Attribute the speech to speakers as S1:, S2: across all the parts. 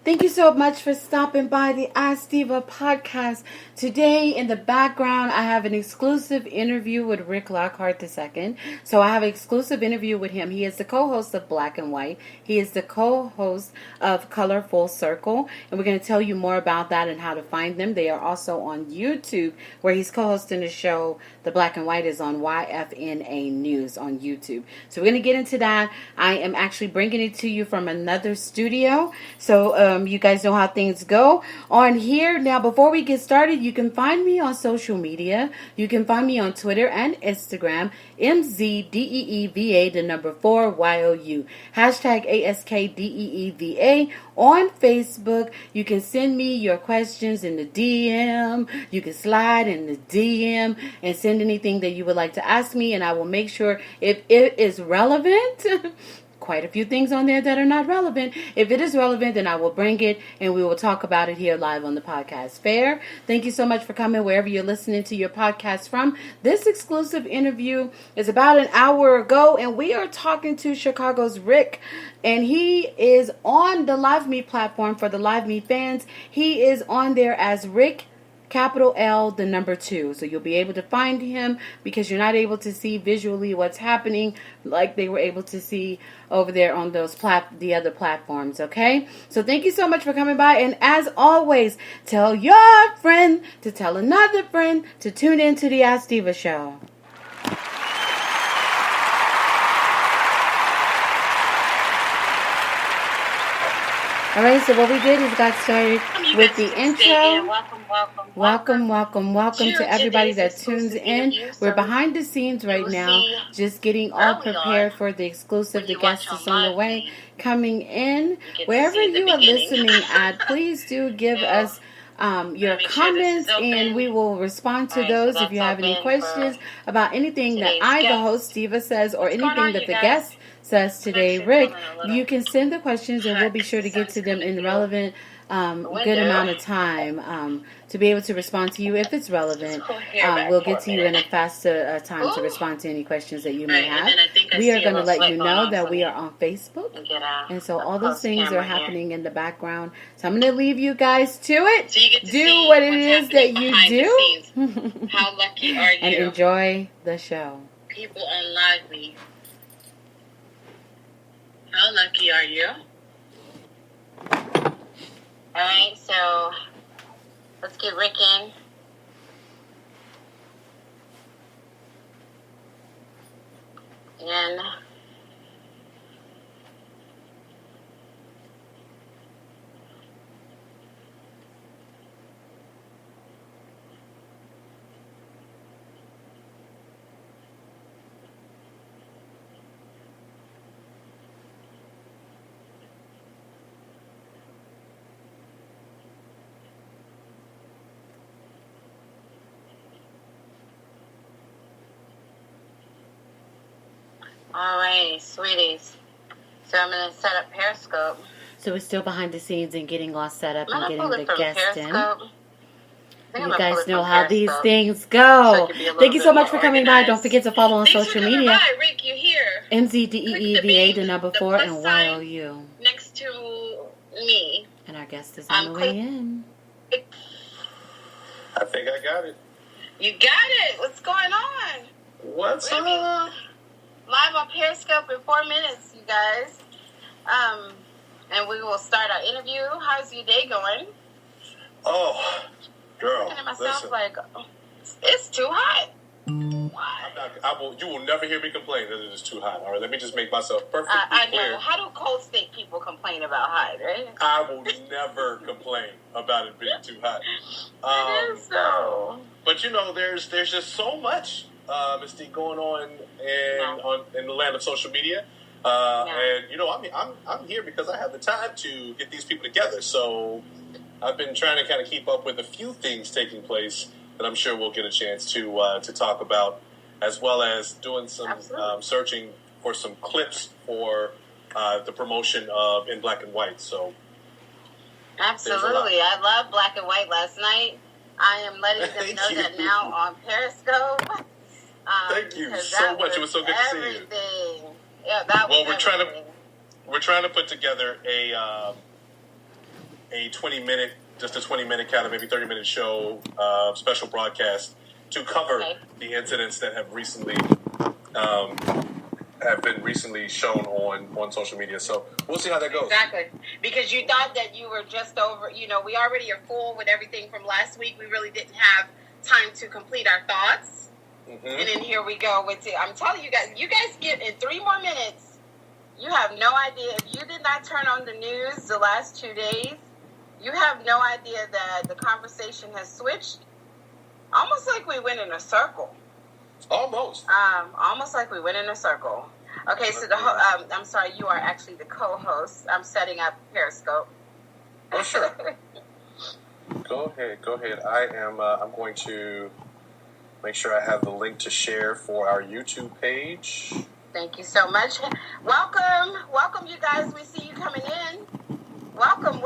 S1: Thank you so much for stopping by the Mz Dee-Va podcast. Today, in the background, I have an exclusive interview with Rick Lockhart II. So I have an exclusive interview with him. He is the co-host of Black and White. He is the co-host of Color Full Circle. And we're going to tell you more about that and how to find them. They are also on YouTube, where he's co-hosting the show. The Black and White is on YFNA News on YouTube. So we're going to get into that. I am actually bringing it to you from another studio. So you guys know how things go on here. Now, before we get started, you can find me on social media. You can find me on Twitter and Instagram, Mz Dee-Va, the number 4 YOU. Hashtag ASKDEEVA. On Facebook, you can send me your questions in the DM. You can slide in the DM and send anything that you would like to ask me, and I will make sure if it is relevant. Quite a few things on there that are not relevant. If it is relevant, then I will bring it and we will talk about it here live on the podcast. Fair? Thank you so much for coming wherever you're listening to your podcast from. This exclusive interview is about an hour ago, and we are talking to Chicago's Rick, and he is on the Live Me platform for the Live Me fans. He is on there as Rick, capital L, the number 2. So you'll be able to find him because you're not able to see visually what's happening like they were able to see over there on those the other platforms, okay? So thank you so much for coming by. And as always, tell your friend to tell another friend to tune in to the Mz Dee-Va show. All right, so what we did is got started with the intro. Welcome to everybody that tunes in. We're behind the scenes right now, just getting all prepared for the exclusive. The guest is on the way, coming in. Wherever you are listening at, please do give us your comments, and we will respond to those. If you have any questions about anything that I, the host, Dee-Va, says, or anything that the guest says today, Rick, you can send the questions and we'll be sure to get to them in relevant, good amount of time to be able to respond to you if it's relevant. We'll get to you in a faster time to respond to any questions that you may have. We are going to let you know that we are on Facebook, and so all those things are happening in the background. So I'm going to leave you guys to it. Do what it is that you do.
S2: How lucky are you?
S1: And enjoy the show.
S2: People on Live Me. How lucky are you? Alright, so let's get Rick in. And alright, sweeties. So I'm going to set up Periscope.
S1: So we're still behind the scenes and getting all set up and getting the guests in. You guys know how these things go. Thank you so much for coming by. Don't forget to follow on social media.
S2: Hi, Rick, you here?
S1: Mz Dee-Va, the number 4, and YOU.
S2: Next to me.
S1: And our guest is on the way in.
S3: I think I got it.
S2: You got it. What's going on?
S3: What's up?
S2: Live on Periscope in 4 minutes, you guys. And we will start our interview. How's your day going?
S3: Oh, girl,
S2: I'm looking at myself
S3: listen.
S2: like, it's too hot.
S3: Why? You will never hear me complain that it is too hot. All right, let me just make myself perfectly
S2: I
S3: clear.
S2: know. How do Cold State people complain about hot, right?
S3: I will never complain about it being too hot.
S2: It is so.
S3: But you know, there's just so much mystique going on in the land of social media. And you know, I'm here because I have the time to get these people together. So I've been trying to kind of keep up with a few things taking place that I'm sure we'll get a chance to talk about, as well as doing some searching for some clips for the promotion of In Black and White. So
S2: absolutely, I love Black and White. Last night, I am letting them know that now on Periscope.
S3: Thank you so much. It was so good to see you.
S2: Yeah, that was
S3: we're trying to put together a 20-minute kind of maybe 30-minute show, special broadcast to cover the incidents that have been recently shown on social media. So we'll see how that goes.
S2: Exactly. Because you thought that you were just over, we already are full with everything from last week. We really didn't have time to complete our thoughts. Mm-hmm. And then here we go with it. I'm telling you guys get in 3 more minutes. You have no idea. If you did not turn on the news the last 2 days, you have no idea that the conversation has switched. Almost like we went in a circle.
S3: Almost
S2: like we went in a circle. Okay, so I'm sorry, you are actually the co-host. I'm setting up Periscope.
S3: Oh, sure. Go ahead. I'm going to make sure I have the link to share for our YouTube page.
S2: Thank you so much. Welcome, you guys. We see you coming in. Welcome.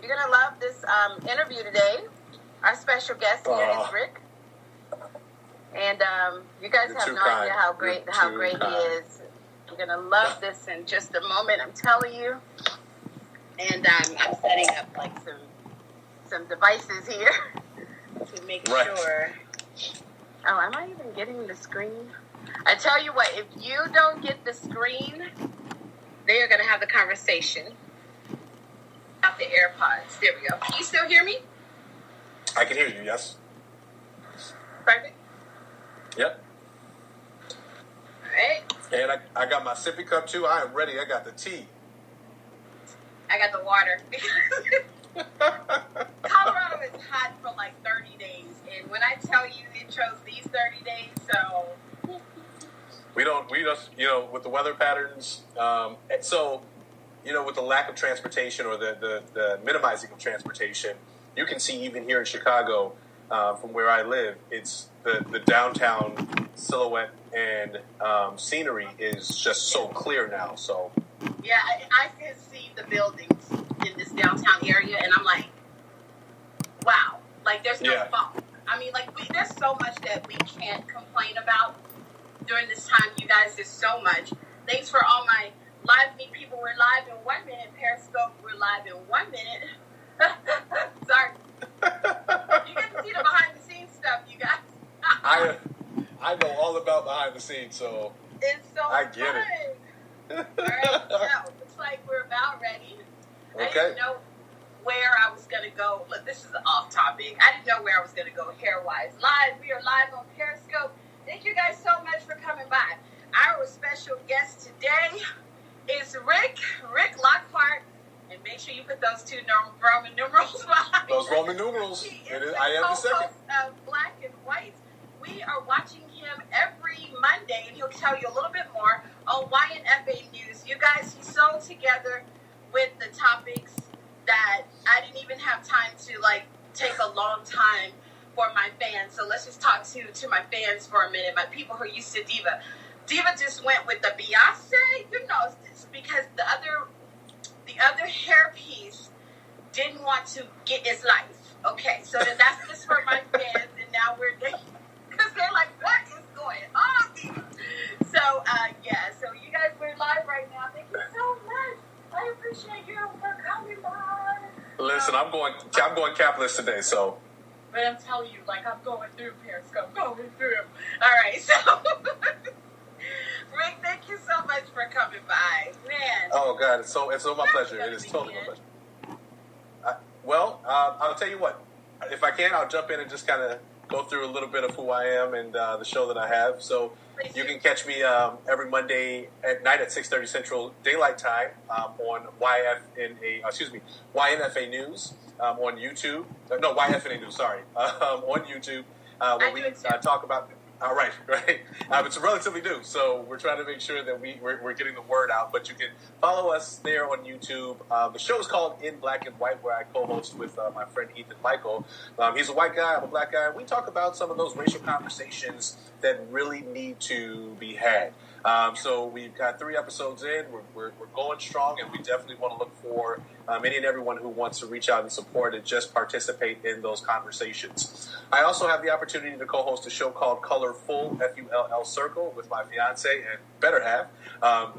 S2: You're gonna love this interview today. Our special guest here is Rick. And you guys have no idea how great he is. You're going to love this in just a moment, I'm telling you. And I'm setting up like some devices here to make sure. Oh, am I even getting the screen? I tell you what, if you don't get the screen, they are going to have the conversation about the AirPods. There we go. Can you still hear me?
S3: I can hear you, yes.
S2: Perfect.
S3: Yep.
S2: All right.
S3: And I got my sippy cup too. I am ready. I got the tea.
S2: I got the water. Colorado is hot for like 30 days. And when I tell you it chose these 30 days, so...
S3: We just, with the weather patterns, so, with the lack of transportation or the minimizing of transportation, you can see even here in Chicago, from where I live, it's the downtown silhouette and scenery is just so clear now. So
S2: yeah, I can see the buildings in this downtown area, and I'm like, wow, like there's no fog. I mean, like there's so much that we can't complain about during this time, you guys. There's so much. Thanks for all my live meet people. We're live in 1 minute. Periscope, we're live in 1 minute. Sorry. You get to see the behind the scenes stuff, you guys.
S3: I know all about behind the scenes, so
S2: it's so
S3: I get
S2: fun.
S3: it.
S2: All right, so looks like we're about ready.
S3: Okay.
S2: I didn't know where I was going to go. Look, this is off topic. I didn't know where I was going to go hair-wise. We are live on Periscope. Thank you guys so much for coming by. Our special guest today is Rick Lockhart. And make sure you put those 2 Roman numerals behind.
S3: Those Roman numerals. I am the second.
S2: Of Black and White. We are watching him every Monday, and he'll tell you a little bit more on YNFA News. You guys, he's so together with the topics that I didn't even have time to take a long time for my fans. So let's just talk to my fans for a minute. My people who are used to Dee-Va. Dee-Va just went with the Beyonce, because the other hairpiece didn't want to get his life. Okay, so then that's just for my fans, and now we're dating. Because they're like, what is going on, Dee-Va? So, so you guys, we're live right now. Thank you so much. I appreciate you for coming by.
S3: Listen, I'm going capless today, so.
S2: But I'm telling you, I'm going through Periscope, All right, so... Rick, thank you so much for coming by, man.
S3: Oh God, it's so my pleasure. It is totally my pleasure. I'll tell you what. If I can, I'll jump in and just kind of go through a little bit of who I am and the show that I have. So you can catch me every Monday at night at 6:30 Central Daylight Time on YNFA News on YouTube. No, YFNA News. Sorry, on YouTube where we talk about. All right. It's relatively new, so we're trying to make sure that we're getting the word out. But you can follow us there on YouTube. The show is called In Black and White, where I co-host with my friend Ethan Michael. He's a white guy, I'm a black guy. We talk about some of those racial conversations that really need to be had. So we've got 3 episodes in. We're going strong, and we definitely want to look for any and everyone who wants to reach out and support and just participate in those conversations. I also have the opportunity to co-host a show called Colorful, FULL Circle, with my fiance and better half.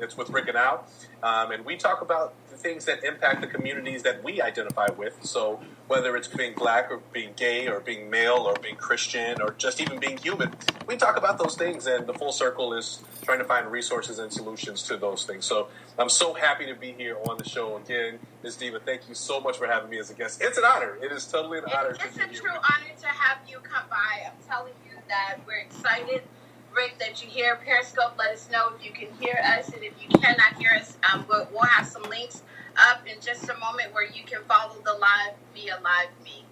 S3: It's with Rick and Al. And we talk about things that impact the communities that we identify with. So whether it's being black or being gay or being male or being Christian or just even being human, we talk about those things, and the full circle is trying to find resources and solutions to those things. So I'm so happy to be here on the show again. Mz Dee-Va, thank you so much for having me as a guest. It's an honor. It is totally an honor.
S2: It's a true honor to have you come by. I'm telling you that we're excited, Rick, that you're here. Periscope, let us know if you can hear us, and if you cannot hear us, we'll have some links up in just a moment where you can follow the live via Live Me.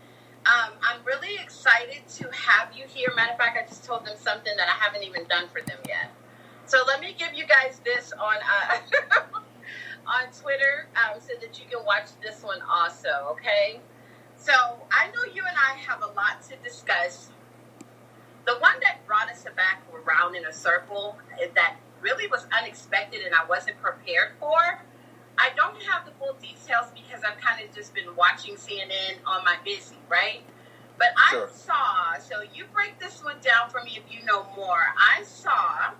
S2: I'm really excited to have you here. Matter of fact, I just told them something that I haven't even done for them yet. So let me give you guys this on on Twitter so that you can watch this one also, okay? So I know you and I have a lot to discuss. The one that brought us back around in a circle that really was unexpected and I wasn't prepared for, I don't have the full details because I've kind of just been watching CNN on my busy, right? But I saw, so you break this one down for me if you know more. I saw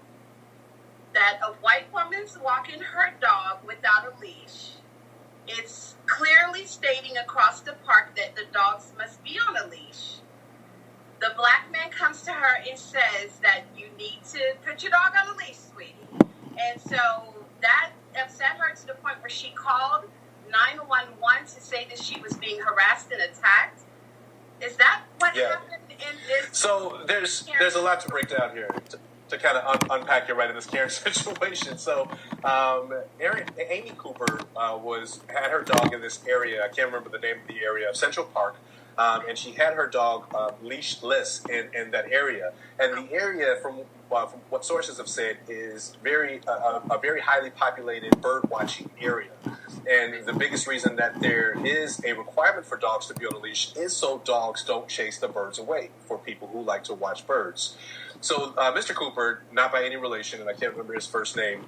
S2: that a white woman's walking her dog without a leash. It's clearly stating across the park that the dogs must be on a leash. The black man comes to her and says that you need to put your dog on a leash, sweetie. And so that upset her to the point where she called 911 to say that she was being harassed and attacked. Is that what happened in this?
S3: So there's a lot to break down here to kind of unpack it right in this Karen situation. So Amy Cooper had her dog in this area. I can't remember the name of the area, Central Park. And she had her dog leashless in that area. And the area, from what sources have said, is a very highly populated bird watching area. And the biggest reason that there is a requirement for dogs to be on a leash is so dogs don't chase the birds away for people who like to watch birds. So Mr. Cooper, not by any relation, and I can't remember his first name,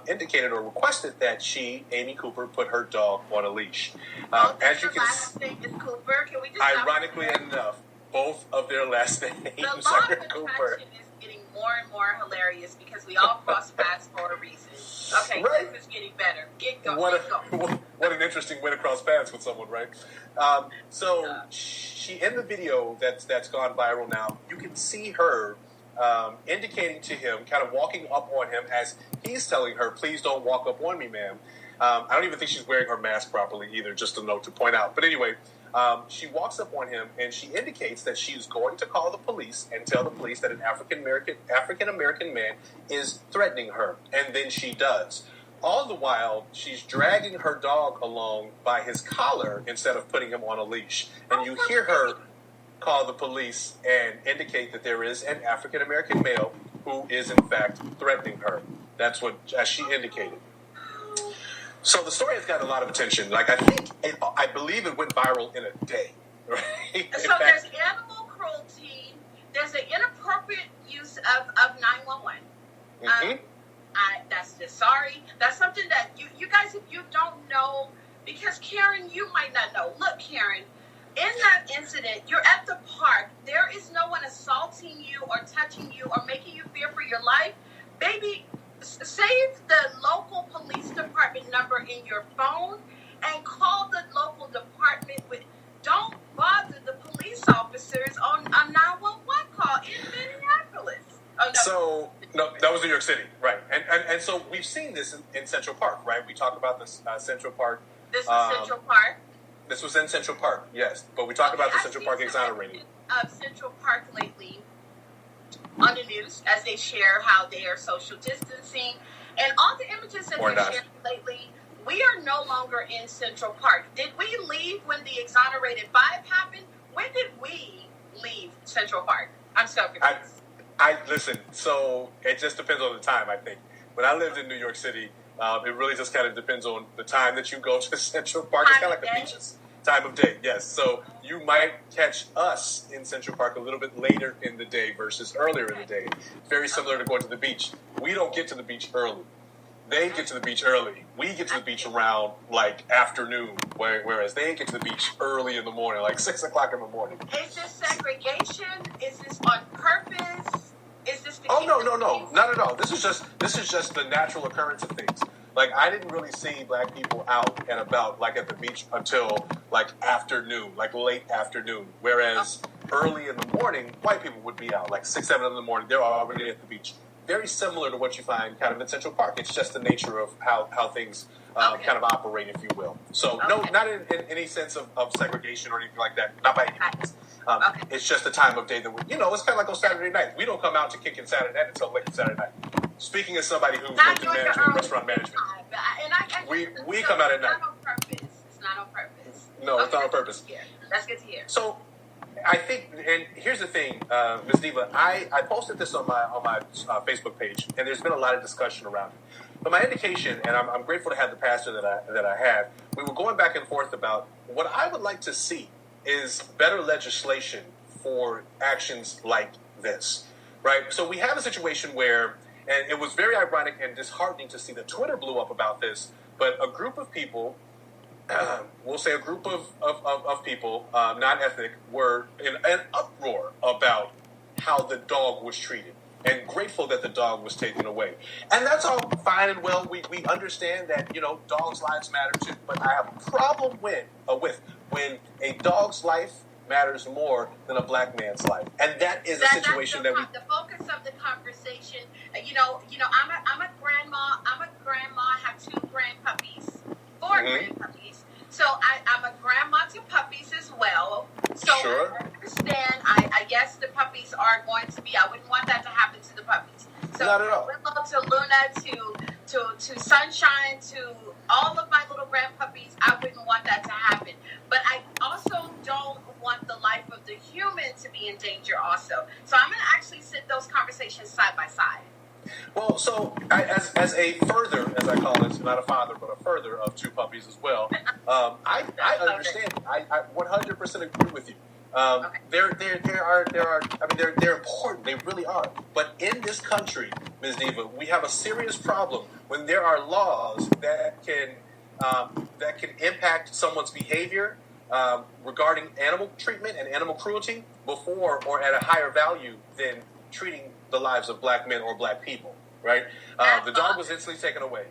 S3: indicated or requested that Amy Cooper, put her dog on a leash.
S2: As you can last name is Cooper. Can we just
S3: ironically enough, both of their last names
S2: are
S3: Cooper.
S2: Is getting more and more hilarious because we all cross paths for a reason. Okay, right. This is getting better. Get going.
S3: What an interesting way to cross paths with someone, right? She in the video that's gone viral now, you can see her indicating to him, kind of walking up on him as he's telling her, "Please don't walk up on me, ma'am." I don't even think she's wearing her mask properly either, just a note to point out. But anyway, she walks up on him and she indicates that she's going to call the police and tell the police that an African American man is threatening her. And then she does. All the while, she's dragging her dog along by his collar instead of putting him on a leash. And you hear her call the police and indicate that there is an African American male who is in fact threatening her. That's what, as she indicated. So the story has gotten a lot of attention. Like, I believe it went viral in a day. Right?
S2: So there's animal cruelty. There's an inappropriate use of 911.
S3: Mm-hmm.
S2: That's just sorry. That's something that you guys, if you don't know, because Karen, you might not know. Look, Karen, in that incident, you're at the park. There is no one assaulting you or touching you or making you fear for your life. Baby, save the local police department number in your phone and call the local department. Don't bother the police officers on a 911 call in Minneapolis. Oh, no.
S3: So, no, that was New York City, right. And so we've seen this in Central Park, right? We talk about this Central Park.
S2: This was Central Park?
S3: This was in Central Park, yes. But we talk about the Central Park exonerating.
S2: Of Central Park lately on the news as they share how they are social distancing. And all the images that they're sharing lately, we are no longer in Central Park. Did we leave when the Exonerated 5 happened? When did we leave Central Park? I'm so confused.
S3: I listen, so it just depends on the time, I think. When I lived in New York City, it really just kind of depends on the time that you go to Central Park. It's kind of like the beaches. Time of day, yes. So you might catch us in Central Park a little bit later in the day versus earlier in the day. Very similar to going to the beach. We don't get to the beach early. They get to the beach early. We get to the beach around, like, afternoon, whereas they get to the beach early in the morning, like 6 o'clock in the morning.
S2: Is this segregation? Is this on purpose? Is this the
S3: no, not at all. This is just the natural occurrence of things. Like, I didn't really see black people out and about, like, at the beach until, like, afternoon, like, late afternoon. Whereas early in the morning, white people would be out, like 6, 7 in the morning. They're already at the beach. Very similar to what you find kind of in Central Park. It's just the nature of how things kind of operate, if you will. So, no, not in any sense of segregation or anything like that. Not by any means. It's just the time of day that it's kind of like on Saturday night. We don't come out to kick in Saturday night until late Saturday night. Speaking as somebody who's worked in management, restaurant management, we come out at night.
S2: It's not on purpose.
S3: No, it's not on purpose.
S2: That's good to hear.
S3: So, I think, and here's the thing, Mz Dee-Va, I posted this on my Facebook page, and there's been a lot of discussion around it. But my indication, and I'm grateful to have the pastor that I have, we were going back and forth about what I would like to see is better legislation for actions like this, right? So we have a situation where, and it was very ironic and disheartening to see that Twitter blew up about this, but a group of people, we'll say a group of people, non-ethnic, were in an uproar about how the dog was treated and grateful that the dog was taken away. And that's all fine and well. We understand that, dogs' lives matter too. But I have a problem with when a dog's life matters more than a black man's life. And that is a situation that
S2: the focus of the conversation, I'm a grandma. I have 2 grandpuppies, 4 grandpuppies. So I'm a grandma to puppies as well. So
S3: sure.
S2: I understand. I guess the puppies are going to be. I wouldn't want that to happen to the puppies. So
S3: not at all.
S2: Willow to Luna to Sunshine to all of my little grandpuppies, I wouldn't want that to happen. But I also don't want the life of the human to be in danger also. So I'm going to actually sit those conversations side by side.
S3: Well, so as a further, as I call it, not a father, but a further of 2 puppies as well, I understand. I 100% agree with you. They're important. They really are. But in this country, Mz Dee-Va, we have a serious problem when there are laws that can impact someone's behavior regarding animal treatment and animal cruelty before or at a higher value than treating the lives of black men or black people, right? The dog was instantly taken away.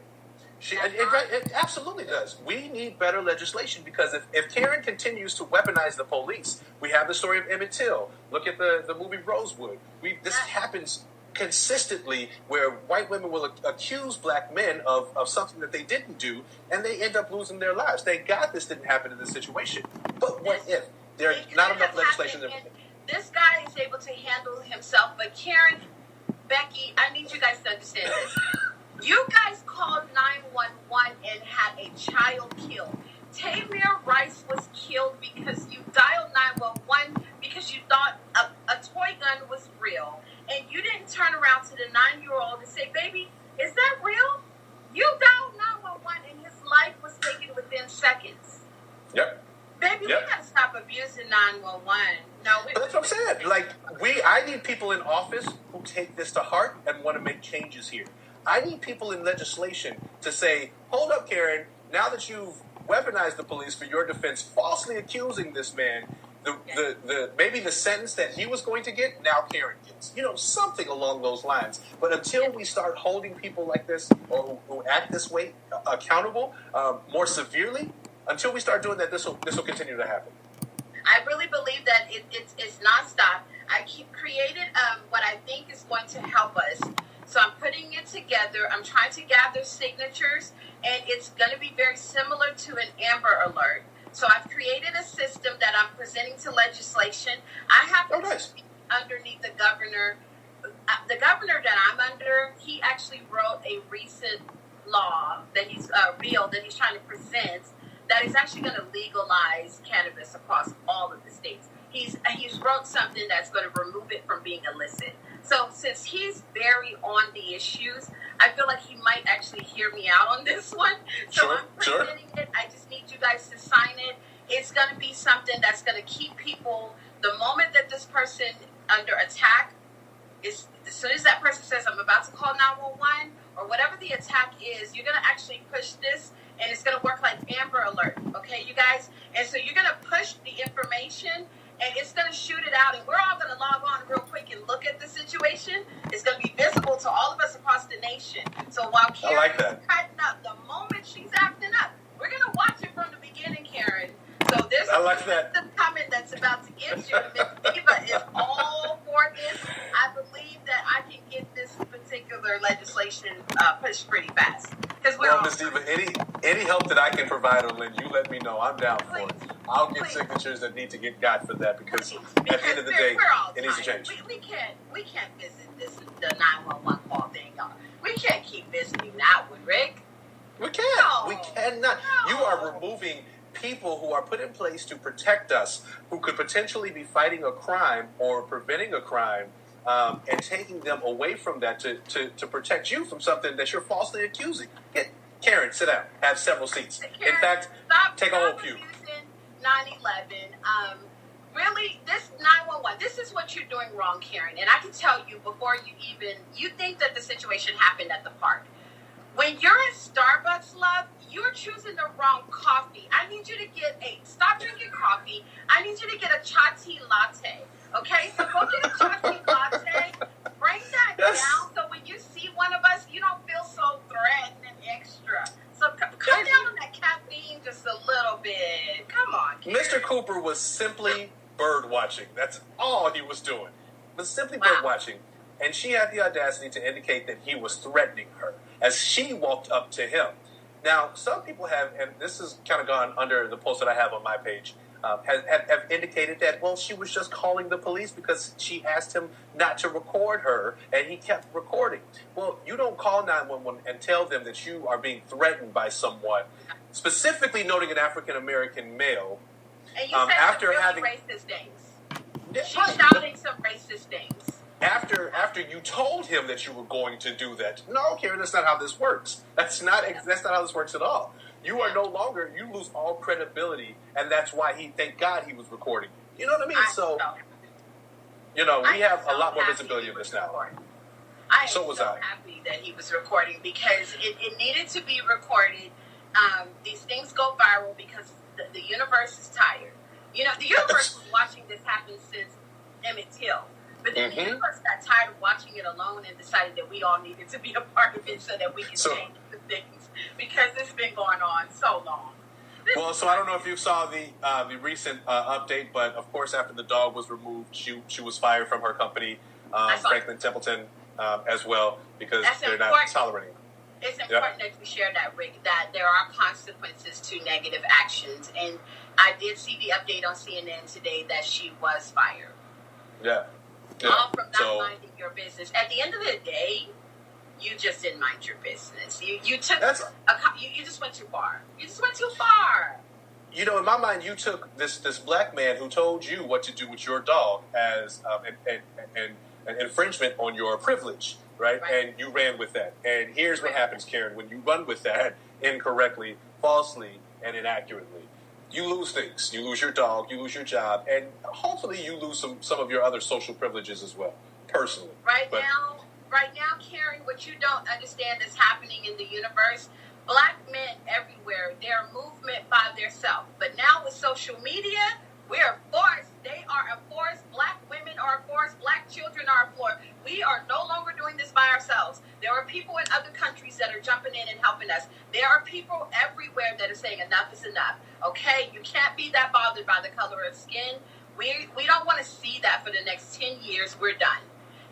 S3: It absolutely does. We need better legislation because if Karen continues to weaponize the police, we have the story of Emmett Till. Look at the movie Rosewood. This happens consistently where white women will accuse black men of something that they didn't do, and they end up losing their lives. Thank God this didn't happen in this situation. But what if there's not enough legislation?
S2: This guy is able to handle himself, but Karen, Becky, I need you guys to understand this. You guys called 911 and had a child killed. Tamir Rice was killed because you dialed 911 because you thought a toy gun was real. And you didn't turn around to the 9-year-old and say, baby, is that real? You dialed 911 and his life was taken within seconds.
S3: Yep.
S2: Baby, we gotta stop abusing 911. No,
S3: that's what I'm saying. Like, I need people in office who take this to heart and want to make changes here. I need people in legislation to say, hold up, Karen, now that you've weaponized the police for your defense, falsely accusing this man, the maybe the sentence that he was going to get, now Karen gets. Something along those lines. But until we start holding people like this or who act this way accountable more severely, until we start doing that, this will continue to happen.
S2: I really believe that it's nonstop. I created what I think is going to help us. So I'm putting it together. I'm trying to gather signatures, and it's going to be very similar to an Amber Alert. So I've created a system that I'm presenting to legislation. I have to speak underneath the governor. The governor that I'm under, he actually wrote a recent law that he's bill that he's trying to present that is actually going to legalize cannabis across all of the states. He's wrote something that's going to remove it from being illicit. So since he's very on the issues, I feel like he might actually hear me out on this one. So I'm presenting it. I just need you guys to sign it. It's going to be something that's going to keep people, the moment that this person under attack, is as soon as that person says, I'm about to call 911, or whatever the attack is, you're going to actually push this, and it's going to work like Amber Alert, okay, you guys? And so you're going to push the information, and it's going to shoot it out, and we're all going to log on real quick and look at the situation. It's going to be visible to all of us across the nation. So while Karen is cutting up, the moment she's acting up, we're going to watch it from the beginning, Karen. So there's a comment that's about to get you. Mz Dee-Va is all for this. I believe that I can get this particular legislation pushed pretty fast.
S3: Well, Mz Dee-Va, any help that I can provide on Lynn, you let me know. I'm down for it. I'll get signatures that need to get got for that because at the end of the day, it needs to change.
S2: We can't visit the 911 call thing, y'all. We can't keep visiting that one, Rick.
S3: We can't. No. We cannot. No. You are removing people who are put in place to protect us, who could potentially be fighting a crime or preventing a crime, and taking them away from that to protect you from something that you're falsely accusing. Karen, sit down. Have several seats.
S2: Karen,
S3: in fact, take a whole pew. 9/11.
S2: Really, this 911, this is what you're doing wrong, Karen. And I can tell you before you think that the situation happened at the park. When you're at Starbucks, love, you're choosing the wrong coffee. I need you to stop drinking coffee. I need you to get a chai tea latte. Okay? So go get a chai tea latte. Break that down so when you see one of us, you don't feel so threatened and extra. So come down on that caffeine just a little bit. Come on, Karen.
S3: Mr. Cooper was simply bird watching. That's all he was doing. Was simply bird watching. And she had the audacity to indicate that he was threatening her as she walked up to him. Now, some people have, and this has kind of gone under the post that I have on my page, have indicated that, well, she was just calling the police because she asked him not to record her, and he kept recording. Well, you don't call 911 and tell them that you are being threatened by someone, specifically noting an African-American male.
S2: And you said after some really racist things. She's shouting some racist things.
S3: After you told him that you were going to do that. No, Karen, that's not how this works. That's not how this works at all. You are no longer, you lose all credibility, and that's why thank God he was recording. You know what I mean? We have a lot more visibility of this now.
S2: I am so happy that he was recording because it needed to be recorded. These things go viral because the universe is tired. The universe was watching this happen since Emmett Till. But then the universe got tired of watching it alone and decided that we all needed to be a part of it so that we can change the things because it's been going on so long.
S3: So I don't know if you saw the recent update, but of course after the dog was removed, she was fired from her company, Franklin Templeton, as well, because they're not tolerating it.
S2: It's important that we share that, Rick, that there are consequences to negative actions. And I did see the update on CNN today that she was fired.
S3: Yeah.
S2: All from not minding your business. At the end of the day, you just didn't mind your business. You just went too far. You just went too far.
S3: In my mind, you took this black man who told you what to do with your dog as an infringement on your privilege, right? And you ran with that. And here's what happens, Karen. When you run with that incorrectly, falsely, and inaccurately, you lose things. You lose your dog, you lose your job, and hopefully you lose some of your other social privileges as well, personally.
S2: Right now, Karen, what you don't understand is happening in the universe. Black men everywhere, they're a movement by themselves. But now with social media, we're forced. They are a force. Black women are a force. Black children are a force. We are no longer doing this by ourselves. There are people in other countries that are jumping in and helping us. There are people everywhere that are saying enough is enough. Okay? You can't be that bothered by the color of skin. We don't want to see that for the next 10 years. We're done.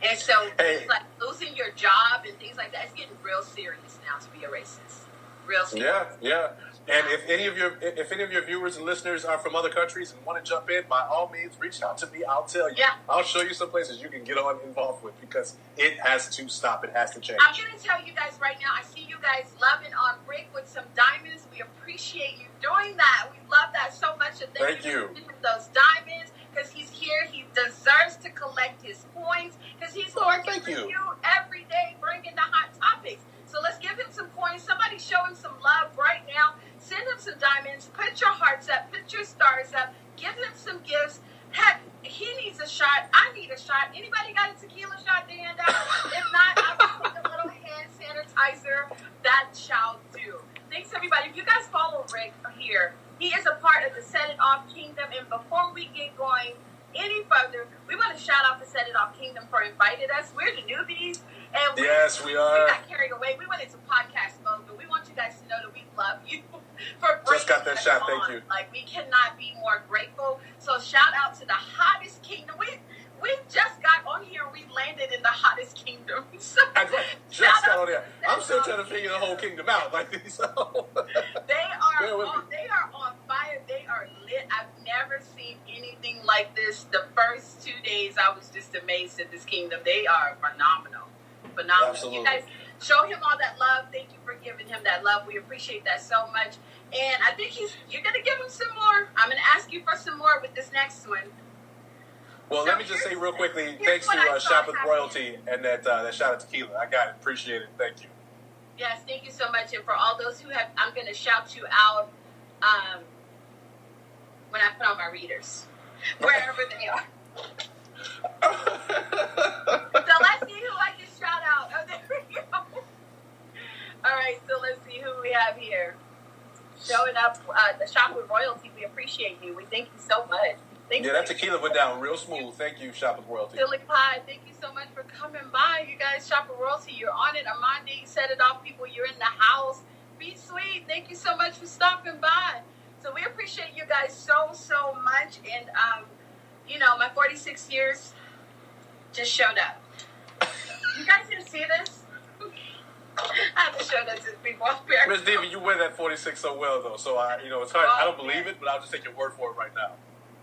S2: And so it's like losing your job and things like that. It's getting real serious now to be a racist. Real serious.
S3: Yeah. And if any of your viewers and listeners are from other countries and want to jump in, by all means, reach out to me. I'll tell you.
S2: Yeah.
S3: I'll show you some places you can get involved with because it has to stop. It has to change.
S2: I'm going to tell you guys right now, I see you guys loving on Rick with some diamonds. We appreciate you doing that. We love that so much. And
S3: thank you.
S2: For those diamonds because he's here. He deserves to collect his coins because he's working for you every day, bringing the hot topics. So let's give him some coins. Somebody show him some love right now. Send him some diamonds. Put your hearts up. Put your stars up. Give him some gifts. Heck, he needs a shot. I need a shot. Anybody got a tequila shot to hand out? If not, I will take a little hand sanitizer. That shall do. Thanks, everybody. If you guys follow Rick here, he is a part of the Set It Off Kingdom. And before we get going, any further, we want to shout out to Set It Off Kingdom for inviting us. We're the newbies. And
S3: we
S2: are. We got carried away. We went into podcast mode, but we want you guys to know that we love you for bringing
S3: just got that
S2: us
S3: shot.
S2: on.
S3: Thank you.
S2: Like, we cannot be more grateful. So shout out to the hottest kingdom. We just got on here. We landed in the hottest kingdom. So,
S3: just got on there. I'm still trying to figure the whole kingdom out. Like, so.
S2: They are on fire. They are lit. I've never seen anything like this. The first 2 days, I was just amazed at this kingdom. They are phenomenal.
S3: Absolutely.
S2: You guys show him all that love. Thank you for giving him that love. We appreciate that so much. And I think you're going to give him some more. I'm going to ask you for some more with this next one.
S3: Well, let me just say real quickly, thanks to Shop with Royalty and that shot at Tequila. I got it. Appreciate it. Thank you.
S2: Yes, thank you so much. And for all those who have, I'm going to shout you out when I put on my readers, wherever they are. So let's see who I can shout out. Oh, there we go. All right, so let's see who we have here. Showing up, the Shop with Royalty. We appreciate you. We thank you so much.
S3: That tequila went down real smooth. Thank you, Shop with Royalty.
S2: Silly Pie, thank you so much for coming by. You guys, Shop with Royalty, you're on it. Armandi, Set It Off people, you're in the house. Be sweet. Thank you so much for stopping by. So we appreciate you guys so much. And, my 46 years just showed up. You guys didn't see this? I have to show that to people up there.
S3: Mz Dee-Va, you wear that 46 so well, though. So, it's hard. I don't believe it, but I'll just take your word for it right now.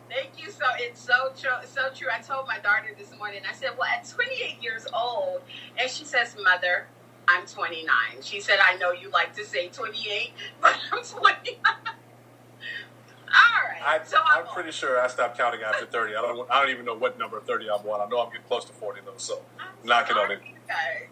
S2: Thank you. So it's so true. I told my daughter this morning, I said, well, at 28 years old, and she says, Mother, I'm 29. She said, I know you like to say 28, but I'm 29. All right.
S3: I'm pretty sure I stopped counting after 30. I don't even know what number of 30 I'm on. I know I'm getting close to 40, though, so knock it on it.
S2: Guys.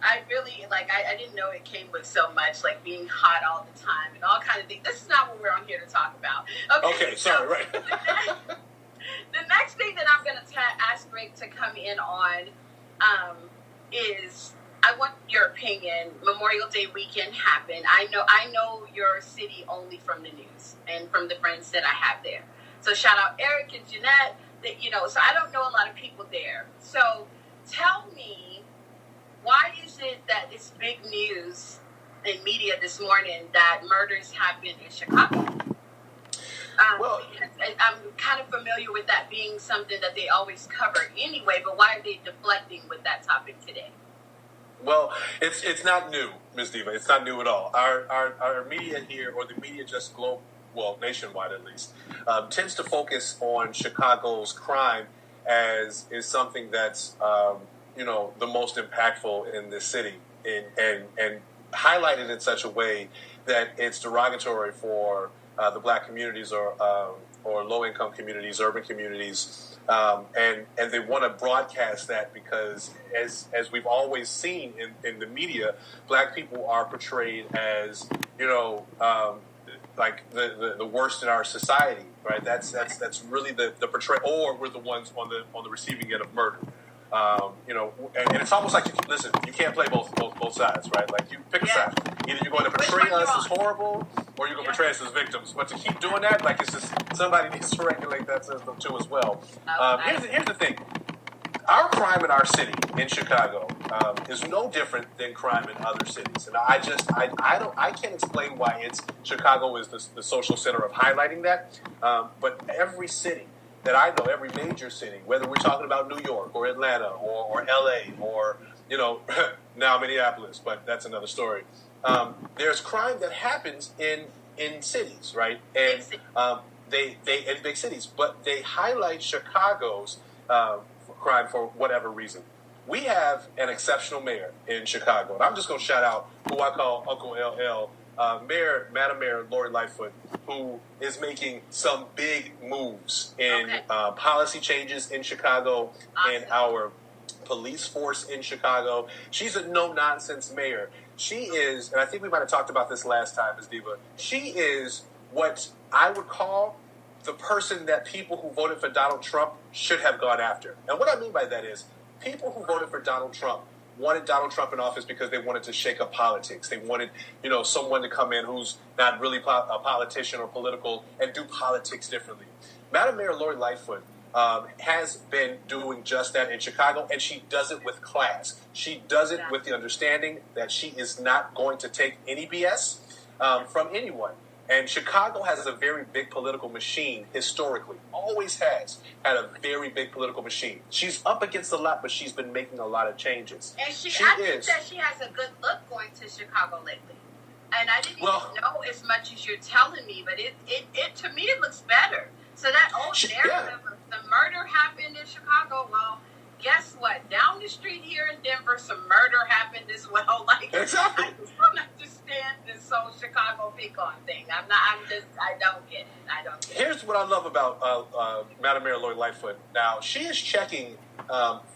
S2: I really, I didn't know it came with so much, like being hot all the time and all kind of things. This is not what we're on here to talk about.
S3: Okay, sorry, right.
S2: The next thing that I'm going to ask Rick to come in on is, I want your opinion. Memorial Day weekend happened. I know your city only from the news and from the friends that I have there. So shout out Eric and Jeanette. So I don't know a lot of people there. So tell me, why is it that it's big news in media this morning that murders happened in Chicago? Because I'm kind of familiar with that being something that they always cover anyway, but why are they deflecting with that topic today?
S3: Well, it's not new, Mz Dee-Va. It's not new at all. Our media here, or the media just nationwide at least, tends to focus on Chicago's crime as is something that's the most impactful in this city, and highlighted in such a way that it's derogatory for the black communities or low-income communities, urban communities, and they want to broadcast that because, as we've always seen in the media, black people are portrayed as like the worst in our society, right? That's really the portrayal, or we're the ones on the receiving end of murder. And it's almost like you can't play both sides, right? Like, you pick a side. Either you're going to portray us as horrible, or you're going to portray us as victims. But to keep doing that, like, it's just, somebody needs to regulate that system too as well. Here's the thing: our crime in our city, in Chicago, is no different than crime in other cities. And I can't explain why Chicago is the social center of highlighting that. But every city that I know, every major city, whether we're talking about New York or Atlanta or LA or, now Minneapolis, but that's another story. There's crime that happens in cities, right? And they in big cities, but they highlight Chicago's crime for whatever reason. We have an exceptional mayor in Chicago, and I'm just going to shout out who I call Uncle LL, Madam Mayor Lori Lightfoot, who is making some big moves in policy changes in Chicago, and our police force in Chicago. She's a no-nonsense mayor. She is, and I think we might have talked about this last time, Mz Dee-Va, she is what I would call the person that people who voted for Donald Trump should have gone after. And what I mean by that is, people who voted for Donald Trump wanted Donald Trump in office because they wanted to shake up politics. They wanted, someone to come in who's not really a politician or political and do politics differently. Madam Mayor Lori Lightfoot has been doing just that in Chicago, and she does it with class. She does it with the understanding that she is not going to take any BS from anyone. And Chicago has a very big political machine historically, always has had a very big political machine. She's up against a lot, but she's been making a lot of changes.
S2: And I think that she has a good look going to Chicago lately. And I didn't even know as much as you're telling me, but it to me it looks better. So that old narrative of the murder happened in Chicago, well, guess what? Down the street here in Denver, some murder happened as well. Like,
S3: exactly.
S2: I just don't understand this whole Chicago pick-on thing. I don't get it.
S3: Here's what I love about Madam Mayor Lori Lightfoot. Now, she is checking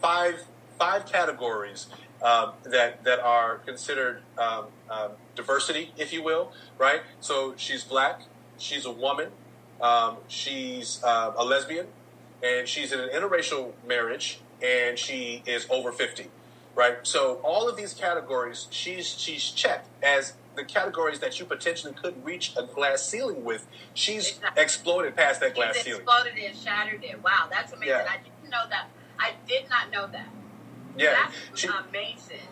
S3: five categories that are considered diversity, if you will, right? So she's black, she's a woman, she's a lesbian, and she's in an interracial marriage, and she is over 50, right? So all of these categories, she's checked as the categories that you potentially could reach a glass ceiling with. She's exploded past that glass ceiling.
S2: Exploded it, shattered it. Wow, that's amazing.
S3: Yeah.
S2: I didn't know that. I did not know that.
S3: Yeah.
S2: That's amazing.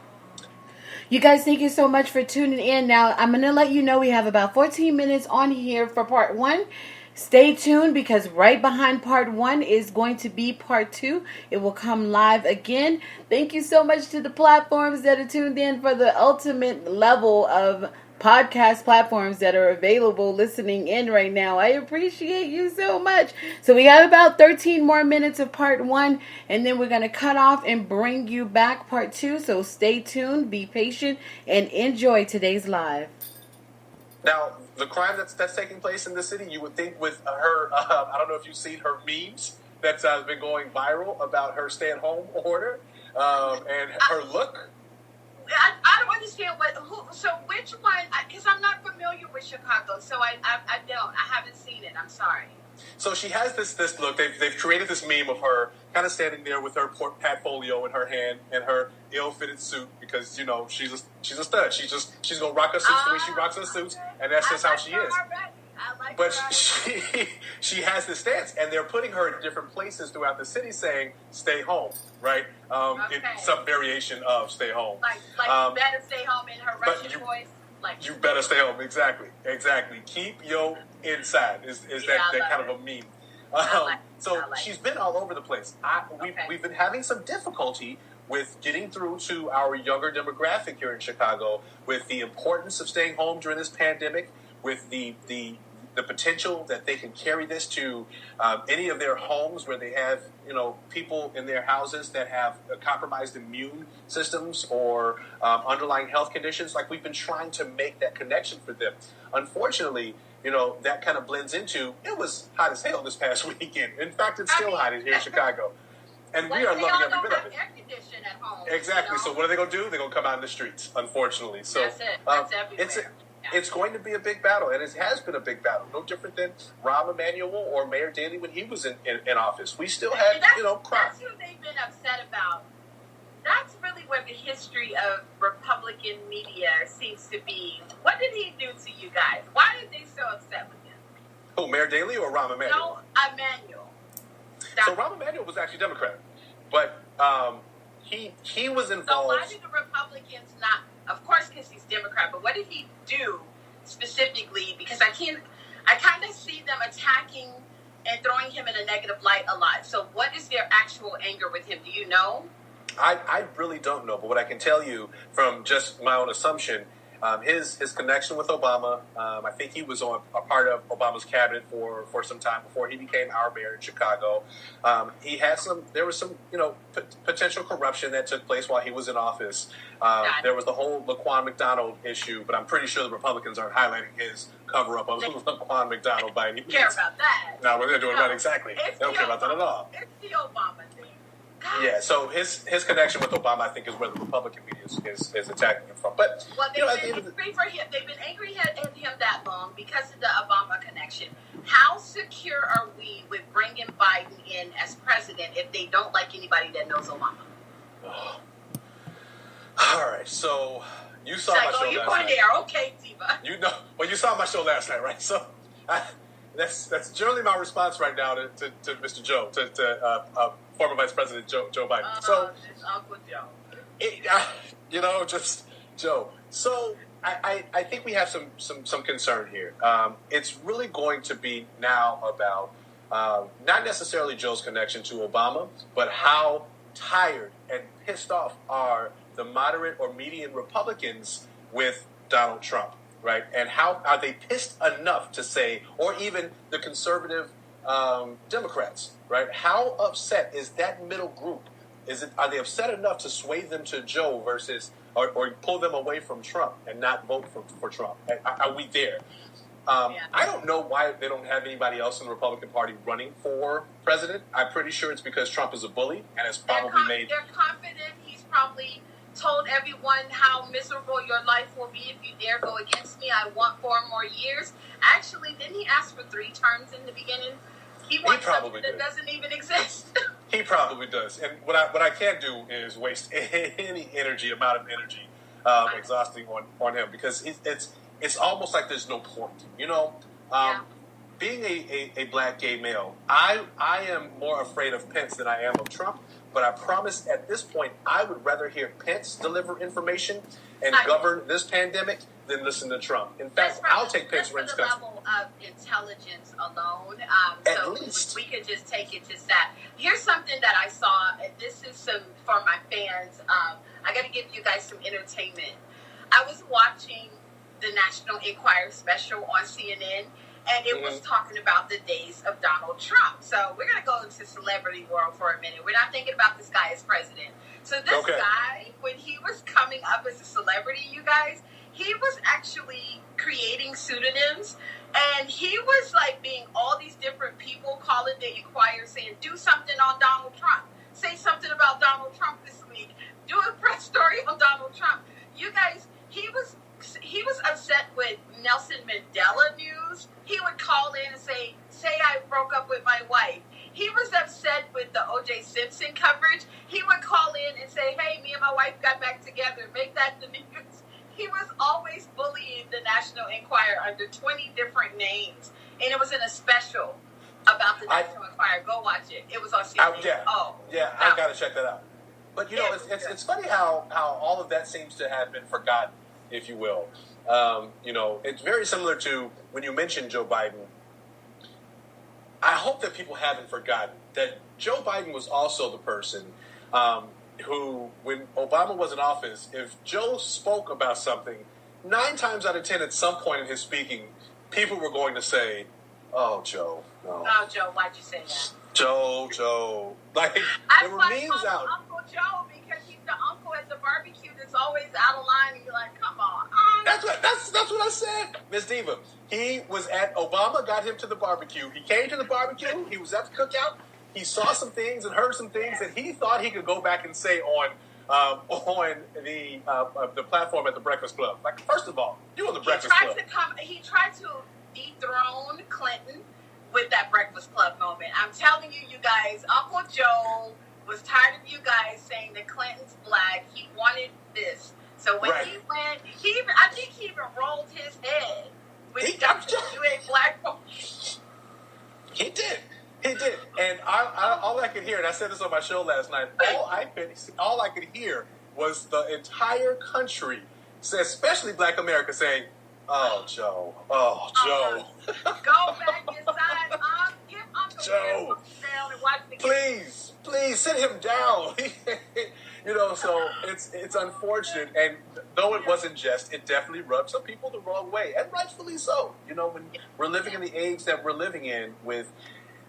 S1: You guys, thank you so much for tuning in. Now, I'm going to let you know we have about 14 minutes on here for part 1. Stay tuned because right behind part 1 is going to be part 2. It will come live again. Thank you so much to the platforms that are tuned in for the ultimate level of podcast platforms that are available listening in right now. I appreciate you so much. So we got about 13 more minutes of part 1, and then we're going to cut off and bring you back part 2. So stay tuned, be patient, and enjoy today's live.
S3: Now, the crime that's taking place in the city, you would think with her, I don't know if you've seen her memes that's been going viral about her stay-at-home order and her look.
S2: I don't understand so which one, because I'm not familiar with Chicago, so I haven't seen it, I'm sorry.
S3: So she has this look. They've created this meme of her kind of standing there with her portfolio in her hand and her ill-fitted suit because, you know, she's a stud. She's gonna rock her suits the way she rocks her suits, and that's just how she is. But she has this stance, and they're putting her in different places throughout the city saying, stay home, right? It's some variation of stay home.
S2: Like you better stay home in her Russian voice.
S3: You better stay home. Exactly. Keep your inside is that kind of a meme. She's been all over the place. We've been having some difficulty with getting through to our younger demographic here in Chicago with the importance of staying home during this pandemic, with the potential that they can carry this to any of their homes where they have, you know, people in their houses that have compromised immune systems or underlying health conditions. Like, we've been trying to make that connection for them. Unfortunately, you know, that kind of blends into, it was hot as hell this past weekend. In fact, it's still hot here in Chicago. And we are loving every bit of it.
S2: Air conditioning at home,
S3: exactly.
S2: You know?
S3: So what are they going to do? They're going to come out in the streets, unfortunately. So
S2: that's it. That's everywhere.
S3: It's going to be a big battle, and it has been a big battle. No different than Rahm Emanuel or Mayor Daley when he was in office. We still had, crime.
S2: That's who they've been upset about. That's really where the history of Republican media seems to be. What did he do to you guys? Why are they so upset with him?
S3: Who, Mayor Daley or Rahm Emanuel?
S2: No, Emanuel.
S3: So Rahm Emanuel was actually Democrat, but he was involved.
S2: So why did the Republicans not? Of course, because he's Democrat, but what did he do specifically? Because I kind of see them attacking and throwing him in a negative light a lot. So what is their actual anger with him? Do you know?
S3: I really don't know, but what I can tell you from just my own assumption, his connection with Obama, I think he was on a part of Obama's cabinet for some time before he became our mayor in Chicago. There was some, potential corruption that took place while he was in office. There was the whole Laquan McDonald issue, but I'm pretty sure the Republicans aren't highlighting his cover-up of Laquan McDonald by any means.
S2: Care about that.
S3: No, they're doing right, exactly. They don't care about that at all.
S2: It's the Obama thing. God.
S3: Yeah, so his connection with Obama, I think, is where the Republican media is attacking him from. But
S2: they've been angry at him that long because of the Obama connection. How secure are we with bringing Biden in as president if they don't like anybody that knows Obama?
S3: Oh. All right, so you saw my show last night.
S2: You're going there, okay, Dee-Va.
S3: You saw my show last night, right? So That's generally my response right now to Mr. Joe, to former Vice President Joe Biden.
S2: So it's Uncle Joe.
S3: Just Joe. So I think we have some concern here. It's really going to be now about not necessarily Joe's connection to Obama, but how tired and pissed off are the moderate or median Republicans with Donald Trump, right? And how are they pissed enough to say, or even the conservative Democrats, right? How upset is that middle group? Are they upset enough to sway them to Joe versus, or pull them away from Trump and not vote for Trump? Are we there? I don't know why they don't have anybody else in the Republican Party running for president. I'm pretty sure it's because Trump is a bully and has probably made...
S2: They're confident. He's probably told everyone how miserable your life will be if you dare go against me. I want 4 more years. Actually, didn't he ask for 3 terms in the beginning? He wants something that doesn't even exist.
S3: He probably does. And what I can't do is waste any amount of energy exhausting on him, because it's almost like there's no point. Being a black gay male, I am more afraid of Pence than I am of Trump. But I promise at this point, I would rather hear Pence deliver information and govern this pandemic than listen to Trump. In fact, I'll take Pence for the
S2: level of intelligence alone.
S3: At least.
S2: We could just take it to that. Here's something that I saw. This is for my fans. I got to give you guys some entertainment. I was watching the National Enquirer special on CNN, and it was talking about the days of Donald Trump. So we're going to go into celebrity world for a minute. We're not thinking about this guy as president. So this guy, when he was coming up as a celebrity, you guys, he was actually creating pseudonyms. And he was like being all these different people calling the Enquirer saying, do something on Donald Trump. Say something about Donald Trump this week. Do a press story on Donald Trump. You guys, he was upset with Nelson Mandela news. He would call in and say I broke up with my wife. He was upset with the O.J. Simpson coverage. He would call in and say, hey, me and my wife got back together. Make that the news. He was always bullying the National Enquirer under 20 different names. And it was in a special about the National Enquirer. Go watch it. It was on CNN. I got
S3: to check that out. But, it's funny how all of that seems to have been forgotten, if you will. It's very similar to when you mentioned Joe Biden. I hope that people haven't forgotten that Joe Biden was also the person who, when Obama was in office, if Joe spoke about something, 9 times out of 10 at some point in his speaking, people were going to say, oh, Joe. No.
S2: Oh, Joe, why'd you say that?
S3: Joe. Like, there were memes out.
S2: Uncle Joe, because he's the uncle at the barbecue that's always out of line, and you're like, come on.
S3: That's what I said. Mz Dee-Va. He was at, Obama got him to the barbecue. He came to the barbecue. He was at the cookout. He saw some things and heard some things that he thought he could go back and say on the platform at the Breakfast Club. Like, first of all, you on the Breakfast Club.
S2: He tried to dethrone Clinton with that Breakfast Club moment. I'm telling you, you guys, Uncle Joe was tired of you guys saying that Clinton's black. He wanted this. So when he went, I think he even rolled his head. You ain't black.
S3: He did. And all I could hear, and I said this on my show last night, all I could hear was the entire country, especially Black America, saying, oh, Joe.
S2: Go back inside. Get Uncle Joe down and watch the game.
S3: Please sit him down. So it's unfortunate, and though it wasn't just, it definitely rubbed some people the wrong way, and rightfully so. When we're living in the age that we're living in, with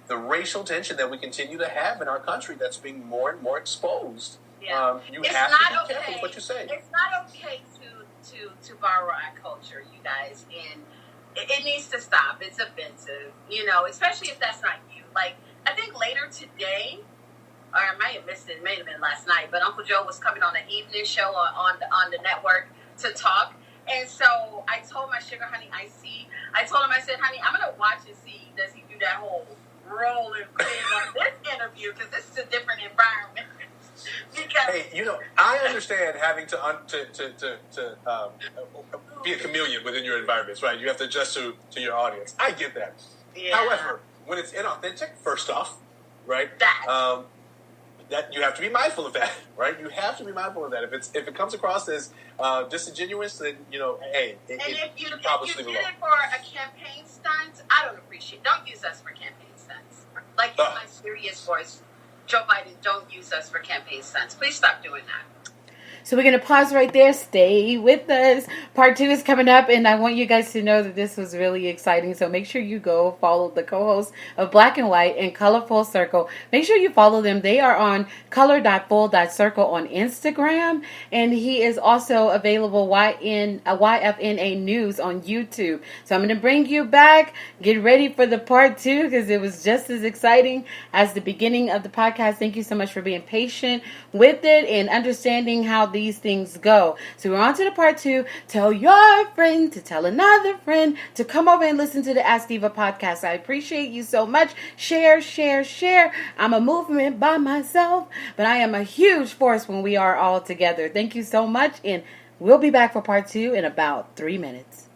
S3: the racial tension that we continue to have in our country, that's being more and more exposed. Yeah. You have to be careful with what you say.
S2: It's not okay to borrow our culture, you guys, and it needs to stop. It's offensive, especially if that's not you. Like, I think later today, or I might have missed it. It may have been last night, but Uncle Joe was coming on an evening show on the network to talk. And so I told my sugar honey I told him, I said, honey, I'm going to watch and see, does he do that whole rolling thing on this interview? Because this is a different environment.
S3: I understand having to be a chameleon within your environments, right? You have to adjust to your audience. I get that.
S2: Yeah.
S3: However, when it's inauthentic, first off, right? That you have to be mindful of that, right? You have to be mindful of that. If it comes across as disingenuous, then hey,
S2: if you did
S3: probably
S2: it for a campaign stunt, I don't appreciate. Don't use us for campaign stunts. Like in my serious voice, Joe Biden, don't use us for campaign stunts. Please stop doing that.
S1: So we're going to pause right there. Stay with us. Part 2 is coming up, and I want you guys to know that this was really exciting. So make sure you go follow the co-hosts of Black and White and Colorful Circle. Make sure you follow them. They are on color.full.circle on Instagram, and he is also available YFNA News on YouTube. So I'm going to bring you back. Get ready for the part 2 because it was just as exciting as the beginning of the podcast. Thank you so much for being patient with it and understanding how these things go. So we're on to the part 2. Tell your friend to tell another friend to come over and listen to the Mz Dee-Va podcast. I appreciate you so much. Share, share, share. I'm a movement by myself, but I am a huge force when we are all together. Thank you so much, and we'll be back for part 2 in about 3 minutes.